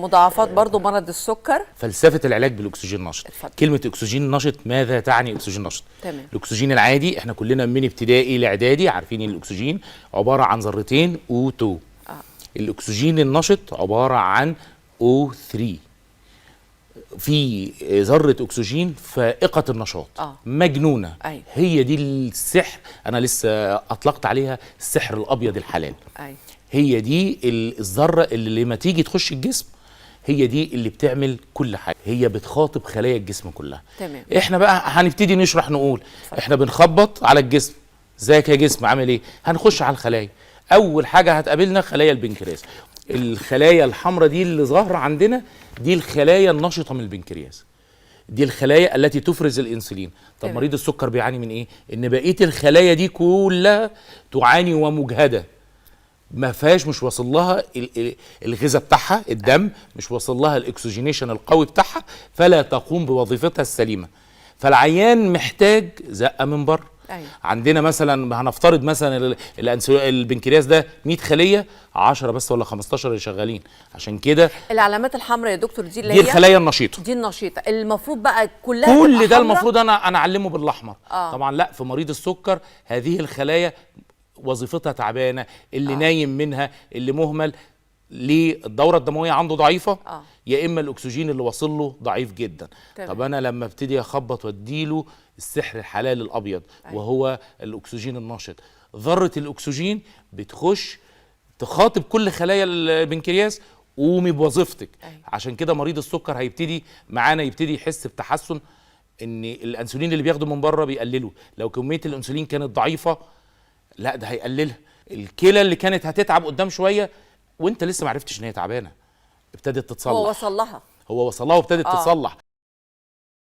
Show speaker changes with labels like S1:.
S1: مضاعفات برضو مرض السكر.
S2: فلسفه العلاج بالاكسجين النشط.
S1: اتفضل.
S2: كلمه اكسجين نشط، ماذا تعني اكسجين نشط؟
S1: تمام.
S2: الاكسجين العادي احنا كلنا من ابتدائي لاعدادي عارفين ان الاكسجين عباره عن ذرتين O2. الاكسجين النشط عباره عن O3. في ذره اكسجين فائقه النشاط. مجنونه.
S1: أيوة.
S2: هي دي السحر، انا لسه اطلقت عليها السحر الابيض الحلال.
S1: أيوة.
S2: هي دي الذره اللي لما تيجي تخش الجسم هي دي اللي بتعمل كل حاجه، هي بتخاطب خلايا الجسم كلها.
S1: تمام.
S2: احنا بقى هنبتدي نشرح نقول احنا بنخبط على الجسم، ازيك يا جسم عامل ايه؟ هنخش على الخلايا. اول حاجه هتقابلنا خلايا البنكرياس. الخلايا الحمراء دي اللي ظاهره عندنا دي الخلايا النشطه من البنكرياس، دي الخلايا التي تفرز الانسولين. طب مريض السكر بيعاني من ايه؟ ان بقيه الخلايا دي كلها تعاني ومجهده، ما فيهاش، مش واصل لها الغذاء بتاعها، الدم مش واصل لها الاكسجينيشن القوي بتاعها، فلا تقوم بوظيفتها السليمه. فالعيان محتاج زقه من بره.
S1: أيوة.
S2: عندنا مثلا هنفترض مثلا البنكرياس ده 100 خليه، 10 بس ولا 15 اللي شغالين. عشان كده
S1: العلامات الحمراء يا دكتور دي اللي
S2: دي
S1: هي
S2: الخلايا النشيطه،
S1: دي النشيطه المفروض بقى كلها
S2: كل ده
S1: حمرة.
S2: المفروض انا اعلمه بالاحمر. طبعا لا، في مريض السكر هذه الخلايا وظيفتها تعبانه، اللي نايم منها، اللي مهمل، ليه؟ الدوره الدمويه عنده ضعيفه، يا اما الاكسجين اللي واصل له ضعيف جدا. طب انا لما ابتدي اخبط واديله السحر الحلال الابيض وهو الاكسجين النشط، ذره الاكسجين بتخش تخاطب كل خلايا البنكرياس، قومي بوظيفتك. عشان كده مريض السكر هيبتدي معانا يبتدي يحس بتحسن، ان الانسولين اللي بياخده من بره بيقلله. لو كميه الانسولين كانت ضعيفه لا ده هيقللها. الكلى اللي كانت هتتعب قدام شويه وانت لسه ما عرفتش ان هي تعبانه ابتدت تتصلح.
S1: هو وصل لها
S2: وابتدت تتصلح.